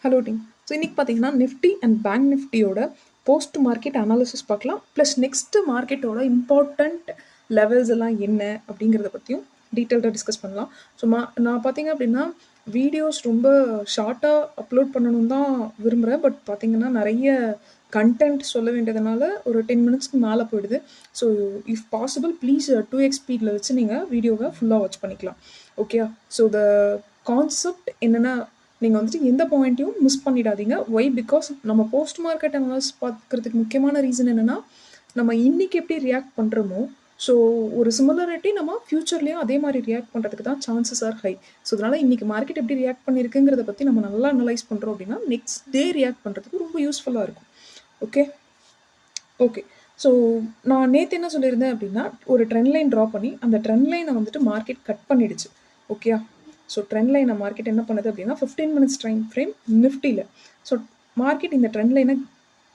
Hello team. So இன்றைக்கி பார்த்தீங்கன்னா Nifty and bank நிஃப்டியோட போஸ்ட் மார்க்கெட் அனாலிசிஸ் பார்க்கலாம். ப்ளஸ் நெக்ஸ்ட் மார்க்கெட்டோட இம்பார்ட்டண்ட் லெவல்ஸ் எல்லாம் என்ன அப்படிங்கிறத பற்றியும் டீட்டெயில்டாக டிஸ்கஸ் பண்ணலாம். ஸோ நான் பார்த்தீங்க அப்படின்னா வீடியோஸ் ரொம்ப ஷார்ட்டாக அப்லோட் பண்ணணும் தான் விரும்புகிறேன். பட் பார்த்தீங்கன்னா நிறைய கண்டென்ட் சொல்ல வேண்டியதுனால ஒரு 10 மினிட்ஸ்க்கு மேலே போயிடுது. So if possible please 2x ஸ்பீடில் வச்சு நீங்கள் வீடியோவை ஃபுல்லாக வாட்ச் பண்ணிக்கலாம். ஓகே. ஸோ த கான்செப்ட் என்னென்னா, நீங்கள் வந்துட்டு எந்த பாயிண்ட்டையும் மிஸ் பண்ணிடாதீங்க. ஒய்? பிகாஸ் நம்ம போஸ்ட் மார்க்கெட் அனாலிசிஸ் பார்க்குறதுக்கு முக்கியமான ரீசன் என்னென்னா, நம்ம இன்றைக்கி எப்படி ரியாக்ட் பண்ணுறோமோ, ஸோ ஒரு சிமிலரிட்டி நம்ம ஃப்யூச்சர்லேயும் அதே மாதிரி ரியாக்ட் பண்ணுறதுக்கு தான் சான்சஸ் ஆர் ஹை. ஸோ அதனால் இன்றைக்கி மார்க்கெட் எப்படி ரியாக்ட் பண்ணியிருக்குங்கிறத பற்றி நம்ம நல்லா அனலைஸ் பண்ணுறோம் அப்படின்னா நெக்ஸ்ட் டே ரியாக்ட் பண்ணுறதுக்கு ரொம்ப யூஸ்ஃபுல்லாக இருக்கும். ஓகே. ஸோ நான் நேற்று என்ன சொல்லியிருந்தேன் அப்படின்னா, ஒரு ட்ரெண்ட் லைன் ட்ரா பண்ணி அந்த ட்ரெண்ட் லைனை வந்துட்டு மார்க்கெட் கட் பண்ணிடுச்சு. ஓகே. ஸோ ட்ரெண்ட் லைனை மார்க்கெட் என்ன பண்ணுது அப்படின்னா 15 மினிட்ஸ் டைம் ஃப்ரேம் நிஃப்டியில். ஸோ மார்க்கெட் இந்த ட்ரெண்ட் லைனை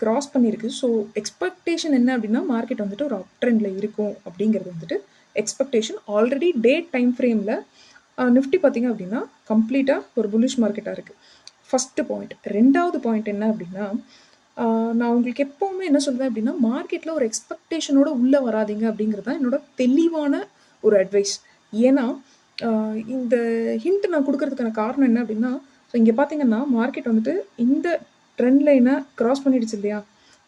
கிராஸ் பண்ணியிருக்கு. ஸோ எக்ஸ்பெக்டேஷன் என்ன அப்படின்னா, மார்க்கெட் வந்துட்டு ஒரு அப் ட்ரெண்டில் இருக்கும் அப்படிங்கிறது வந்துட்டு எக்ஸ்பெக்டேஷன். ஆல்ரெடி டே டைம் ஃப்ரேமில் நிஃப்டி பார்த்திங்க அப்படின்னா கம்ப்ளீட்டாக ஒரு புல்லிஷ் மார்க்கெட்டாக இருக்குது. First point. ரெண்டாவது பாயிண்ட் என்ன அப்படின்னா, நான் உங்களுக்கு எப்போவுமே என்ன சொல்வேன் அப்படின்னா, மார்க்கெட்டில் ஒரு எக்ஸ்பெக்டேஷனோட உள்ளே வராதிங்க அப்படிங்கிறது தான் என்னோட தெளிவான ஒரு அட்வைஸ். ஏன்னா இந்த ஹிண்ட் நான் கொடுக்கறதுக்கான காரணம் என்ன அப்படின்னா, ஸோ இங்கே பார்த்தீங்கன்னா மார்க்கெட் வந்துட்டு இந்த ட்ரெண்ட் லைனை கிராஸ் பண்ணிடுச்சு இல்லையா.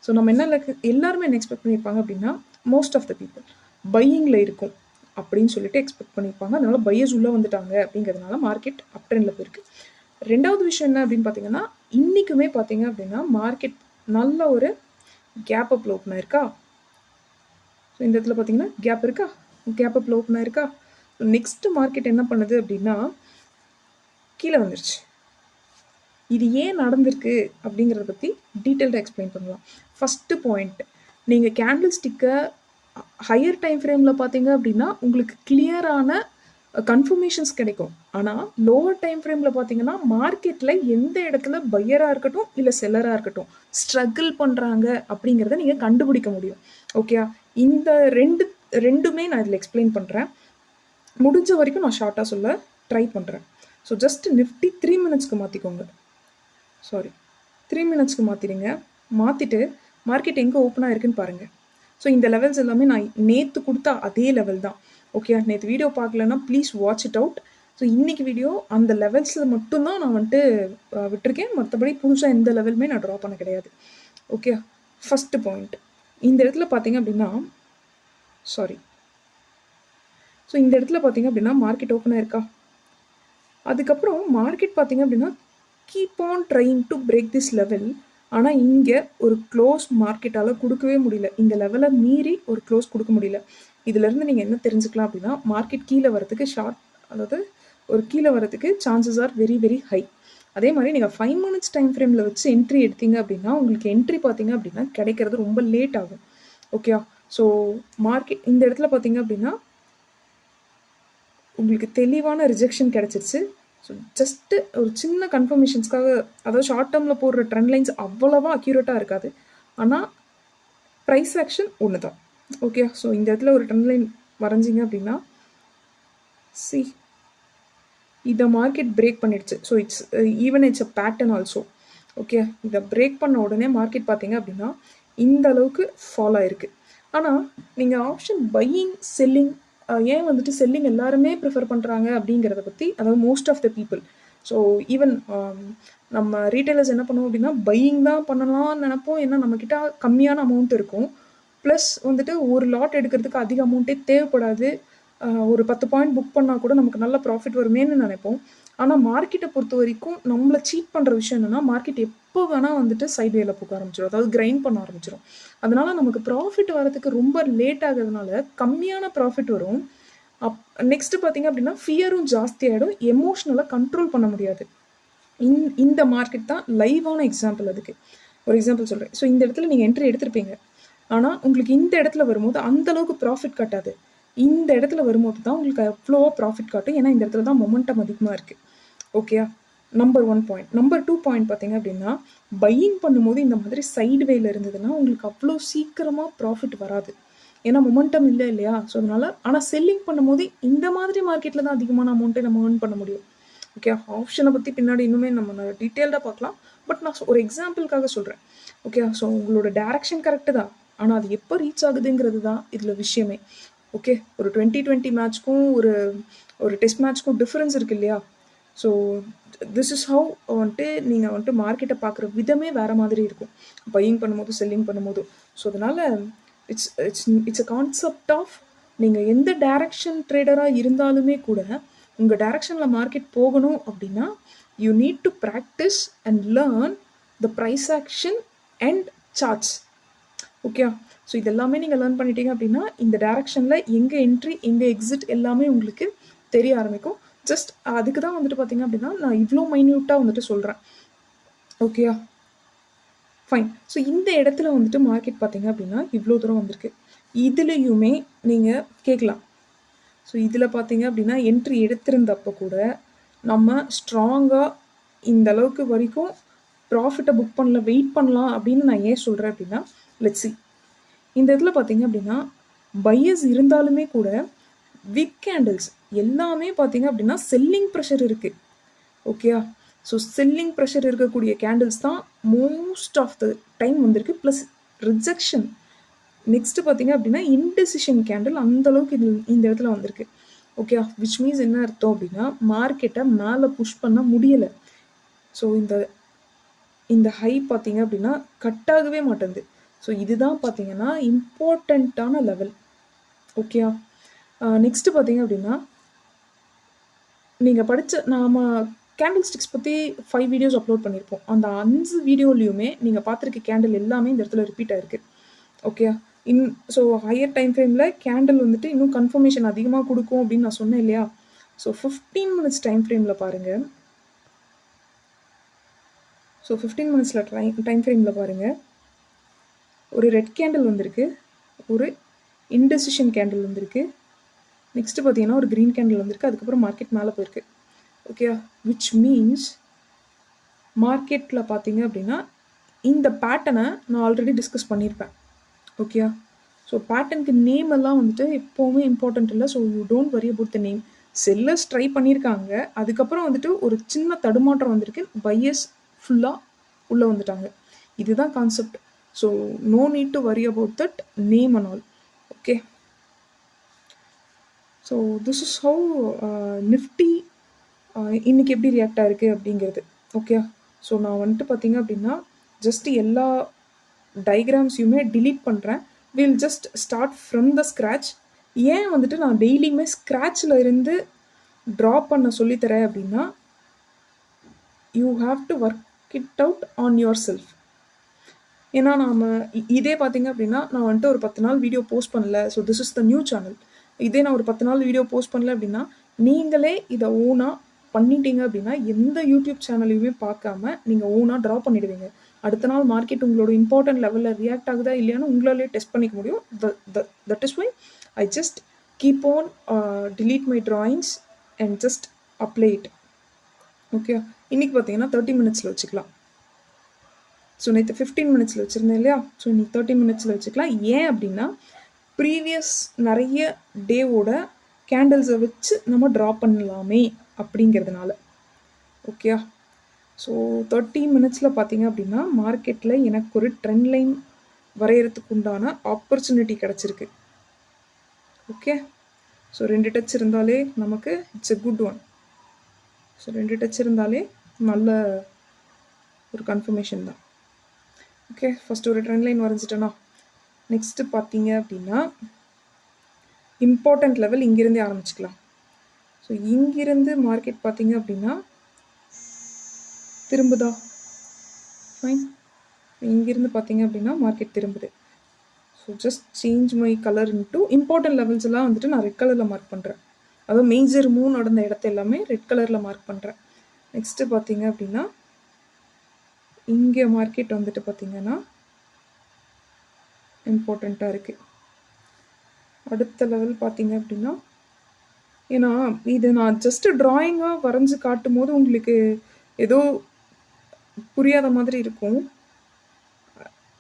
ஸோ நம்ம என்ன எல்லாருமே என்ன எக்ஸ்பெக்ட் பண்ணியிருப்பாங்க அப்படின்னா, மோஸ்ட் ஆஃப் த பீப்புள் பையிங்கில் இருக்கும் அப்படின்னு சொல்லிட்டு எக்ஸ்பெக்ட் பண்ணியிருப்பாங்க. அதனால பையர்ஸ் உள்ளே வந்துட்டாங்க அப்படிங்கிறதுனால மார்க்கெட் அப் ட்ரெண்டில் போயிருக்கு. ரெண்டாவது விஷயம் என்ன அப்படின்னு பார்த்தீங்கன்னா, இன்றைக்குமே பார்த்தீங்க அப்படின்னா மார்க்கெட் நல்ல ஒரு கேப் அப் ஓப்பன் ஆயிருக்கா. ஸோ இந்த இடத்துல பார்த்தீங்கன்னா கேப் இருக்கா, கேப் அப் ஓப்பன் ஆயிருக்கா. நெக்ஸ்ட் மார்க்கெட் என்ன பண்ணுது அப்படின்னா கீழே வந்துருச்சு. இது ஏன் நடந்திருக்கு அப்படிங்கிறத பற்றி டீட்டெயில்டாக எக்ஸ்பிளைன் பண்ணலாம். ஃபஸ்ட்டு பாயிண்ட், நீங்கள் கேண்டில் ஸ்டிக்கை ஹையர் டைம் ஃப்ரேமில் பார்த்தீங்க அப்படின்னா உங்களுக்கு கிளியரான கன்ஃபர்மேஷன்ஸ் கிடைக்கும். ஆனால் லோவர் டைம் ஃப்ரேமில் பார்த்தீங்கன்னா மார்க்கெட்டில் எந்த இடத்துல பையராக இருக்கட்டும் இல்லை செல்லராக இருக்கட்டும் ஸ்ட்ரகிள் பண்ணுறாங்க அப்படிங்கிறத நீங்கள் கண்டுபிடிக்க முடியும். ஓகே. இந்த ரெண்டுமே நான் இதில் எக்ஸ்பிளைன் பண்ணுறேன். முடிஞ்ச வரைக்கும் நான் ஷார்ட்டாக சொல்ல ட்ரை பண்ணுறேன். ஸோ ஜஸ்ட் நிஃப்டி 3 மினிட்ஸ்க்கு மாற்றிக்கோங்க. 3 மினிட்ஸ்க்கு மாற்றிடுங்க. மாற்றிட்டு மார்க்கெட் எங்கே ஓப்பனாக இருக்குன்னு பாருங்கள். ஸோ இந்த லெவல்ஸ் எல்லாமே நான் நேற்று கொடுத்தா அதே லெவல் தான். ஓகே. நேற்று வீடியோ பார்க்கலன்னா please watch it out. So இன்றைக்கி வீடியோ அந்த லெவல்ஸில் மட்டும்தான் நான் வந்துட்டு விட்டுருக்கேன். மற்றபடி புதுசாக எந்த லெவலுமே நான் ட்ரா பண்ண கிடையாது. ஓகே. ஃபஸ்ட்டு பாயிண்ட், இந்த இடத்துல பார்த்தீங்க அப்படின்னா ஸோ இந்த இடத்துல பார்த்தீங்க அப்படின்னா மார்க்கெட் ஓப்பன் ஆயிருக்கா. அதுக்கப்புறம் மார்க்கெட் பார்த்தீங்க அப்படின்னா keep on trying to break this level. ஆனால் இங்கே ஒரு க்ளோஸ் மார்க்கெட்டால் கொடுக்கவே முடியல. இந்த லெவலை மீறி ஒரு க்ளோஸ் கொடுக்க முடியல. இதிலேருந்து நீங்கள் என்ன தெரிஞ்சுக்கலாம் அப்படின்னா, மார்க்கெட் கீழே வரதுக்கு அதாவது ஒரு கீழே வரதுக்கு chances are very very high. அதே மாதிரி நீங்கள் 5 மினிட்ஸ் டைம் ஃப்ரேமில் வச்சு என்ட்ரி எடுத்தீங்க அப்படின்னா உங்களுக்கு என்ட்ரி பார்த்தீங்க அப்படின்னா கிடைக்கிறது ரொம்ப லேட் ஆகும். ஓகே. ஸோ மார்க்கெட் இந்த இடத்துல பார்த்தீங்க அப்படின்னா உங்களுக்கு தெளிவான ரிஜெக்ஷன் கிடச்சிருச்சு. ஸோ ஜஸ்ட்டு ஒரு சின்ன கன்ஃபர்மேஷன்ஸ்க்காக, அதாவது ஷார்ட் டேர்மில் போடுற ட்ரெண்ட் லைன்ஸ் அவ்வளோவா அக்யூரேட்டாக இருக்காது. ஆனால் ப்ரைஸ் ஆக்ஷன் ஒன்று தான். ஓகே. ஸோ இந்த இடத்துல ஒரு ட்ரெண்ட் லைன் வரைஞ்சிங்க அப்படின்னா இதை மார்க்கெட் பிரேக் பண்ணிடுச்சு. So it's a pattern also. Okay. இதை பிரேக் பண்ண உடனே மார்க்கெட் பார்த்தீங்க அப்படின்னா இந்த அளவுக்கு ஃபாலோ ஆயிருக்கு. ஆனால் நீங்கள் ஆப்ஷன் பையிங் செல்லிங் ஏன் வந்துட்டு செல்லிங் எல்லாருமே ப்ரிஃபர் பண்ணுறாங்க அப்படிங்கிறத பற்றி, அதாவது most of the people, so even நம்ம ரீட்டைலர்ஸ் என்ன பண்ணுவோம் அப்படின்னா பையிங் தான் பண்ணலாம்னு நினைப்போம். ஏன்னா நம்மக்கிட்ட கம்மியான அமௌண்ட் இருக்கும். ப்ளஸ் வந்துட்டு ஒரு லாட் எடுக்கிறதுக்கு அதிக அமௌண்ட்டே தேவைப்படாது. ஒரு 10 பாயிண்ட் புக் பண்ணால் கூட நமக்கு நல்ல ப்ராஃபிட் வருமேன்னு நினைப்போம். ஆனால் மார்க்கெட்டை பொறுத்த வரைக்கும் நம்மளை சீட் பண்ணுற விஷயம் என்னென்னா, மார்க்கெட் எப்போ வேணால் வந்துட்டு சைட்வேல போக ஆரம்பிச்சிடும், அதாவது கிரைண்ட் பண்ண ஆரம்பிச்சிடும். அதனால் நமக்கு ப்ராஃபிட் வரதுக்கு ரொம்ப லேட் ஆகிறதுனால கம்மியான ப்ராஃபிட் வரும். நெக்ஸ்ட்டு பார்த்தீங்க அப்படின்னா ஃபியரும் ஜாஸ்தி ஆகிடும். எமோஷ்னலாக கண்ட்ரோல் பண்ண முடியாது. இந்த மார்க்கெட் தான் லைவான எக்ஸாம்பிள். அதுக்கு ஒரு எக்ஸாம்பிள் சொல்கிறேன். ஸோ இந்த இடத்துல நீங்கள் என்ட்ரி எடுத்திருப்பீங்க. ஆனால் உங்களுக்கு இந்த இடத்துல வரும்போது அந்தளவுக்கு ப்ராஃபிட் காட்டாது. இந்த இடத்துல வரும்போது தான் உங்களுக்கு அவ்வளோவா ப்ராஃபிட் காட்டும். ஏன்னா இந்த இடத்துல தான் மொமெண்டம் அதிகமாக இருக்குது. Okay. Number 1 point. Number 2 point பார்த்தீங்க அப்படின்னா, பையிங் பண்ணும்போது இந்த மாதிரி சைடு வேல இருந்ததுன்னா உங்களுக்கு அவ்வளோ சீக்கிரமாக ப்ராஃபிட் வராது. ஏன்னா மொமெண்டம் இல்லை இல்லையா. ஸோ அதனால் ஆனால் செல்லிங் பண்ணும்போது இந்த மாதிரி மார்க்கெட்டில் தான் அதிகமான அமௌண்ட்டை நம்ம ஏர்ன் பண்ண முடியும். ஓகே, ஆப்ஷனை பற்றி பின்னாடி இன்னுமே நம்ம டீட்டெயில்டாக பார்க்கலாம். பட் நான் ஒரு எக்ஸாம்பிளுக்காக சொல்கிறேன். ஓகே, ஸோ உங்களோட டைரக்ஷன் கரெக்டு தான், ஆனால் அது எப்போ ரீச் ஆகுதுங்கிறது தான் இதில் விஷயமே. ஓகே, ஒரு 2020 மேட்ச்க்கும் ஒரு டெஸ்ட் மேட்ச்க்கும் டிஃப்ரென்ஸ் இருக்கு இல்லையா? ஸோ திஸ் இஸ் ஹவு வந்துட்டு நீங்கள் வந்துட்டு மார்க்கெட்டை பார்க்குற விதமே வேறு மாதிரி இருக்கும், பையிங் பண்ணும்போது செல்லிங் பண்ணும்போது. ஸோ அதனால் இட்ஸ் அ கான்செப்ட் ஆஃப் நீங்கள் எந்த டைரக்ஷன் ட்ரேடராக இருந்தாலுமே கூட உங்கள் டைரக்ஷனில் மார்க்கெட் போகணும் அப்படின்னா you need to practice and learn the price action and charts. Okay, so இதெல்லாமே நீங்கள் லேர்ன் பண்ணிட்டீங்க அப்படின்னா இந்த டைரக்ஷனில் எங்கே என்ட்ரி எங்கே எக்ஸிட் எல்லாமே உங்களுக்கு தெரிய ஆரம்பிக்கும். ஜஸ்ட் அதுக்கு தான் வந்துட்டு பார்த்தீங்க அப்படின்னா நான் இவ்வளோ மைன்யூட்டாக வந்துட்டு சொல்கிறேன். ஓகேயா, ஃபைன். ஸோ இந்த இடத்துல வந்துட்டு மார்க்கெட் பார்த்தீங்க அப்படின்னா இவ்வளோ தூரம் வந்திருக்கு. இதுலேயுமே நீங்கள் கேட்கலாம், ஸோ இதில் பார்த்தீங்க அப்படின்னா என்ட்ரி எடுத்திருந்தப்போ கூட நம்ம ஸ்ட்ராங்காக இந்த அளவுக்கு வரைக்கும் ப்ராஃபிட்டை புக் பண்ணல, வெயிட் பண்ணலாம் அப்படின்னு நான் ஏன் சொல்கிறேன் அப்படின்னா, லெட்ஸ் see. இந்த இடத்துல பார்த்தீங்க அப்படின்னா பையர்ஸ் இருந்தாலுமே கூட விக் கேண்டில்ஸ் எல்லாமே பார்த்தீங்க அப்படின்னா செல்லிங் ப்ரெஷர் இருக்குது. ஓகேயா, ஸோ செல்லிங் ப்ரெஷர் இருக்கக்கூடிய கேண்டில்ஸ் தான் மோஸ்ட் ஆஃப் த டைம் வந்திருக்கு. Plus rejection. நெக்ஸ்ட்டு பார்த்தீங்க அப்படின்னா இன்டெசிஷன் கேண்டில் அந்தளவுக்கு இந்த இடத்துல வந்திருக்கு. ஓகே, விச் மீன்ஸ் என்ன அர்த்தம் அப்படின்னா மார்க்கெட்டை மேலே புஷ் பண்ண முடியலை. ஸோ இந்த ஹை பார்த்தீங்க அப்படின்னா கட் ஆகவே மாட்டேங்குது. ஸோ இதுதான் பார்த்தீங்கன்னா இம்பார்ட்டண்ட்டான லெவல். ஓகே, நெக்ஸ்ட்டு பார்த்தீங்க அப்படின்னா நீங்கள் படித்த நாம் கேண்டில் ஸ்டிக்ஸ் பற்றி 5 வீடியோஸ் அப்லோட் பண்ணியிருப்போம். அந்த 5 வீடியோலையுமே நீங்கள் பார்த்துருக்க கேண்டில் எல்லாமே இந்த இடத்துல ரிப்பீட் ஆகிருக்கு. ஓகே, ஸோ ஹையர் டைம் ஃப்ரேமில் கேண்டில் வந்துட்டு இன்னும் கன்ஃபர்மேஷன் அதிகமாக கொடுக்கும் அப்படின்னு நான் சொன்னேன் இல்லையா? ஸோ 15 மினிட்ஸ் டைம் ஃப்ரேமில் பாருங்கள். ஸோ 15 மினிட்ஸில் டைம் ஃப்ரேமில் பாருங்கள், ஒரு ரெட் கேண்டில் வந்திருக்கு, ஒரு இன்டெசிஷன் கேண்டில் வந்திருக்கு, நெக்ஸ்ட்டு பார்த்தீங்கன்னா ஒரு க்ரீன் கேண்டில் வந்திருக்கு, அதுக்கப்புறம் மார்க்கெட் மேலே போயிருக்கு. ஓகே, விச் மீன்ஸ் மார்க்கெட்டில் பார்த்தீங்க அப்படின்னா இந்த பேட்டர்னை நான் ஆல்ரெடி டிஸ்கஸ் பண்ணியிருப்பேன். ஓகே, ஸோ பேட்டர்னுக்கு நேம் எல்லாம் வந்துட்டு எப்போவுமே இம்பார்ட்டன்ட் இல்லை. So you don't worry about the name. Sellers try பண்ணியிருக்காங்க, அதுக்கப்புறம் வந்துட்டு ஒரு சின்ன தடுமாற்றம் வந்திருக்கு, பையர்ஸ் ஃபுல்லாக உள்ளே வந்துட்டாங்க. இதுதான் concept. So no need to worry about that name and all. Okay, so this is how Nifty இன்றைக்கி எப்படி ரியாக்ட் ஆகிருக்கு அப்படிங்கிறது. ஓகே, ஸோ நான் வந்துட்டு பார்த்தீங்க அப்படின்னா ஜஸ்ட் எல்லா டயக்ராம்ஸையுமே டிலீட் பண்ணுறேன். Will just start from the scratch. ஏன் வந்துட்டு நான் டெய்லியுமே ஸ்க்ராட்சில் இருந்து ட்ரா பண்ண சொல்லித்தரேன் அப்படின்னா you have to work it out on your self. ஏன்னா நாம் இதே பார்த்தீங்க அப்படின்னா நான் வந்துட்டு ஒரு 10 நாள் வீடியோ போஸ்ட் பண்ணல, so this is the new channel. இதே நான் ஒரு 10 நாள் வீடியோ போஸ்ட் பண்ணல அப்படின்னா நீங்களே இதை ஓனாக பண்ணிட்டீங்க அப்படின்னா எந்த யூடியூப் சேனலையுமே பார்க்காம நீங்கள் ஓனாக ட்ரா பண்ணிடுவீங்க. அடுத்த நாள் மார்க்கெட் உங்களோட இம்பார்ட்டன்ட் லெவலில் ரியாக்ட் ஆகுதா இல்லையான்னு உங்களாலே டெஸ்ட் பண்ணிக்க முடியும். That is why I just keep on delete my drawings and just apply it. Okay, இன்றைக்கி பார்த்தீங்கன்னா 30 மினிட்ஸில் வச்சுக்கலாம். ஸோ நேற்று 15 மினிட்ஸில் வச்சுருந்தேன் இல்லையா? ஸோ இன்றைக்கி 30 மினிட்ஸில் வச்சுக்கலாம். ஏன் அப்படின்னா ப்ரீவியஸ் நிறைய டேவோட கேண்டில்ஸை வச்சு நம்ம ட்ரா பண்ணலாமே அப்படிங்கிறதுனால. ஓகே, ஸோ 30 மினிட்ஸில் பார்த்தீங்க அப்படின்னா மார்க்கெட்டில் எனக்கு ஒரு ட்ரெண்ட் லைன் வரைகிறதுக்கு உண்டான ஆப்பர்ச்சுனிட்டி கிடச்சிருக்கு. ஓகே, ஸோ 2 டச் இருந்தாலே நமக்கு it's a good one. So 2 touch இருந்தாலே நல்ல ஒரு கன்ஃபர்மேஷன் தான். ஓகே, ஃபஸ்ட்டு ஒரு ட்ரெண்ட் லைன் வரைஞ்சிட்டேன்னா நெக்ஸ்ட்டு பார்த்தீங்க அப்படின்னா இம்பார்ட்டண்ட் லெவல் இங்கிருந்தே ஆரம்பிச்சுக்கலாம். ஸோ இங்கிருந்து மார்க்கெட் பார்த்தீங்க அப்படின்னா திரும்புதா? ஃபைன். இங்கிருந்து பார்த்தீங்க அப்படின்னா மார்க்கெட் திரும்புது. So just change my colour into important levels எல்லாம் வந்துட்டு நான் ரெட் கலரில் மார்க் பண்ணுறேன். அதுவும் மேஜர் மூவ் நடந்த இடத்த எல்லாமே ரெட் கலரில் மார்க் பண்ணுறேன். நெக்ஸ்ட்டு பார்த்தீங்க அப்படின்னா இங்கே மார்க்கெட் வந்துட்டு பார்த்தீங்கன்னா இம்பார்ட்டண்ட்டாக இருக்குது. அடுத்த லெவல் பார்த்தீங்க அப்படின்னா, ஏன்னா இது நான் ஜஸ்ட்டு ட்ராயிங்காக வரைஞ்சி காட்டும் போது உங்களுக்கு ஏதோ புரியாத மாதிரி இருக்கும்.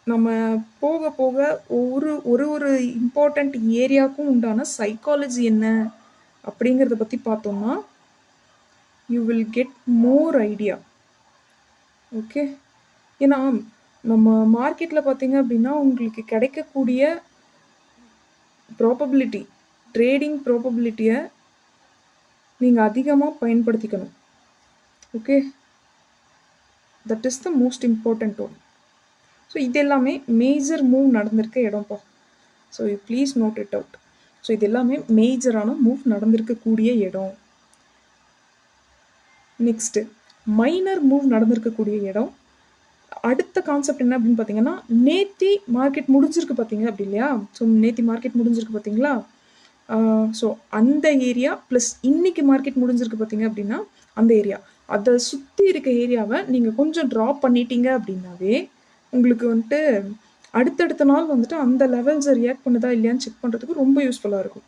நம்ம போக போக ஒரு இம்பார்ட்டண்ட் ஏரியாவுக்கும் உண்டான சைக்காலஜி என்ன அப்படிங்கிறத பற்றி பார்த்தோம்னா you will get more idea. Okay, ஏன்னா நம்ம மார்க்கெட்டில் பார்த்தீங்க அப்படின்னா உங்களுக்கு கிடைக்கக்கூடிய ப்ராபபிலிட்டி, ட்ரேடிங் ப்ராபபிலிட்டியை நீங்கள் அதிகமாக பயன்படுத்திக்கணும். Okay, that is the most important one. So இது எல்லாமே மேஜர் மூவ் நடந்திருக்க இடம்ப்பா. So you please note it out. So இது எல்லாமே மேஜரான மூவ் நடந்திருக்கக்கூடிய இடம். நெக்ஸ்ட்டு மைனர் மூவ் நடந்திருக்கக்கூடிய இடம். அடுத்த கான்செப்ட் என்ன அப்படின்னு பார்த்தீங்கன்னா, நேத்தி மார்க்கெட் முடிஞ்சிருக்கு பார்த்தீங்க அப்படி இல்லையா? ஸோ நேத்தி மார்க்கெட் முடிஞ்சிருக்கு பார்த்தீங்களா? ஸோ அந்த ஏரியா ப்ளஸ் இன்னைக்கு மார்க்கெட் முடிஞ்சிருக்கு பார்த்தீங்க அப்படின்னா அந்த ஏரியா, அதை சுற்றி இருக்க ஏரியாவை நீங்கள் கொஞ்சம் ட்ராப் பண்ணிட்டீங்க அப்படின்னாவே உங்களுக்கு வந்துட்டு அடுத்தடுத்த நாள் வந்துட்டு அந்த லெவல்ஸை ரியாக்ட் பண்ணுதா இல்லையான்னு செக் பண்ணுறதுக்கு ரொம்ப யூஸ்ஃபுல்லாக இருக்கும்.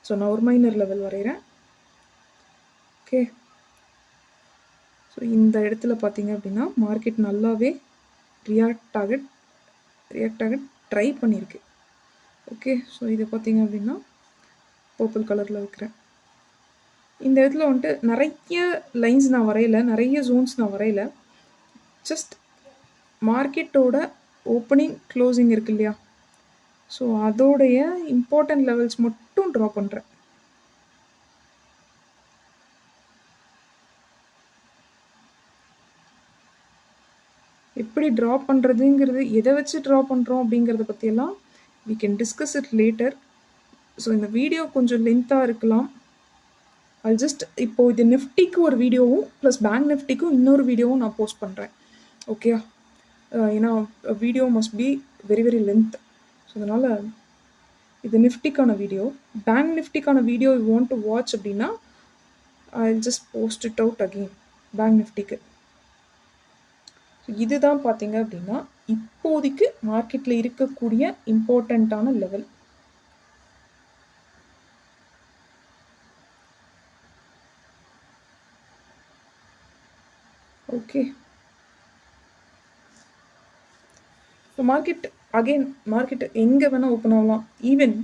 ஸோ நான் ஒரு மைனர் லெவல் வரைகிறேன். ஓகே, ஸோ இந்த இடத்துல பார்த்தீங்க அப்படின்னா மார்க்கெட் நல்லாவே ரியாக்ட் ஆக ட்ரை பண்ணியிருக்கு. ஓகே, ஸோ இது பார்த்தீங்க அப்படின்னா பர்பிள் கலரில் வைக்கிறேன். இந்த இடத்துல வந்துட்டு நிறைய லைன்ஸ் நான் வரையலை, நிறைய ஜோன்ஸ் நான் வரையலை. ஜஸ்ட் மார்க்கெட்டோட ஓப்பனிங் க்ளோசிங் இருக்கு இல்லையா, ஸோ அதோடைய இம்பார்ட்டன்ட் லெவல்ஸ் மட்டும் ட்ரா பண்ணுறேன். எப்படி ட்ரா பண்ணுறதுங்கிறது, எதை வச்சு ட்ரா பண்ணுறோம் அப்படிங்கிறத பற்றியெல்லாம் we can discuss it later. So இந்த வீடியோ கொஞ்சம் லென்த்தாக இருக்கலாம். அது ஜஸ்ட் இப்போது இது நிஃப்டிக்கு ஒரு வீடியோவும் ப்ளஸ் பேங்க் நிஃப்டிக்கும் இன்னொரு வீடியோவும் நான் போஸ்ட் பண்ணுறேன். ஓகே, ஏன்னா video must be very very length. So அதனால் இது நிஃப்டிக்கான வீடியோ. பேங்க் நிஃப்டிக்கான video you want to watch அப்படின்னா I just post it out again bank நிஃப்டிக்கு. இதுதான் பார்த்தீங்க அப்படின்னா இப்போதைக்கு மார்க்கெட்டில் இருக்கக்கூடிய இம்பார்ட்டண்ட்டான லெவல். ஓகே, ஸோ மார்க்கெட் எங்கே வேணால் ஓப்பன் ஆகலாம். ஈவன்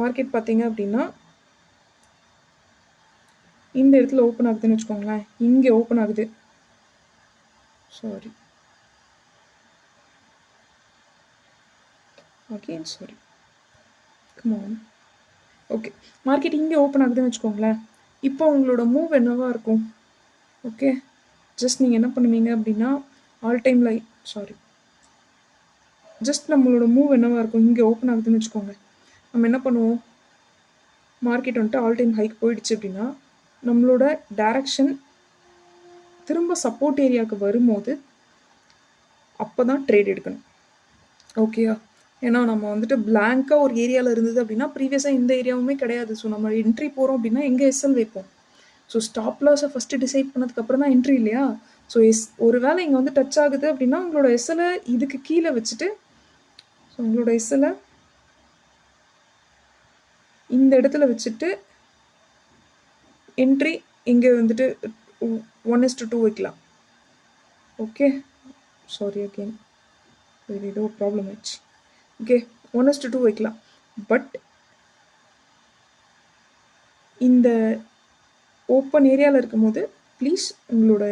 மார்க்கெட் பார்த்தீங்க அப்படின்னா இந்த இடத்துல ஓப்பன் ஆகுதுன்னு வச்சுக்கோங்களேன், இங்கே ஓப்பன் ஆகுது. Sorry, come on. ஓகே, மார்க்கெட் இங்கே ஓப்பன் ஆகுதுன்னு வச்சுக்கோங்களேன். இப்போ உங்களோட மூவ் என்னவா இருக்கும்? ஓகே, ஜஸ்ட் நீங்கள் என்ன பண்ணுவீங்க அப்படின்னா ஜஸ்ட் நம்மளோட மூவ் என்னவா இருக்கும்? இங்கே ஓப்பன் ஆகுதுன்னு வச்சுக்கோங்க, நம்ம என்ன பண்ணுவோம்? மார்க்கெட் வந்துட்டு ஆல் டைம் ஹைக் போயிடுச்சு அப்படின்னா நம்மளோட டைரக்ஷன் திரும்ப சப்போர்ட் ஏரியாவுக்கு வரும்போது அப்போ தான் ட்ரேட் எடுக்கணும். ஓகேயா? ஏன்னா நம்ம வந்துட்டு பிளாங்காக ஒரு ஏரியாவில் இருந்தது அப்படின்னா ப்ரீவியஸாக இந்த ஏரியாவுமே கிடையாது. ஸோ நம்ம என்ட்ரி போகிறோம் அப்படின்னா எங்கே எஸ்எல் வைப்போம்? ஸோ ஸ்டாப் லாஸை ஃபஸ்ட்டு டிசைட் பண்ணதுக்கப்புறம் தான் என்ட்ரி இல்லையா? ஸோ ஒரு வேளை இங்கே வந்து டச் ஆகுது அப்படின்னா உங்களோட எஸ்எல்லை இதுக்கு கீழே வச்சுட்டு, ஸோ உங்களோட எஸ்எல்லை இந்த இடத்துல வச்சுட்டு என்ட்ரி இங்கே வந்துட்டு 1:2 வைக்கலாம். ஓகே, சாரி அகெயின் வேறு ஏதோ ப்ராப்ளம் ஆயிடுச்சு. ஓகே, 1:2 வைக்கலாம். பட் இந்த ஓப்பன் ஏரியாவில் இருக்கும்போது ப்ளீஸ் உங்களோட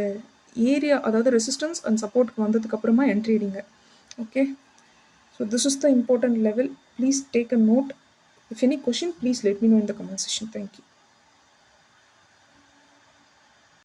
ஏரியா, அதாவது ரெசிஸ்டன்ஸ் அண்ட் சப்போர்ட்டுக்கு வந்ததுக்கப்புறமா என்ட்ரி அடிங்க. Okay, so this is the important level. Please take a note. If any question, please let me know in the comment section. Thank you.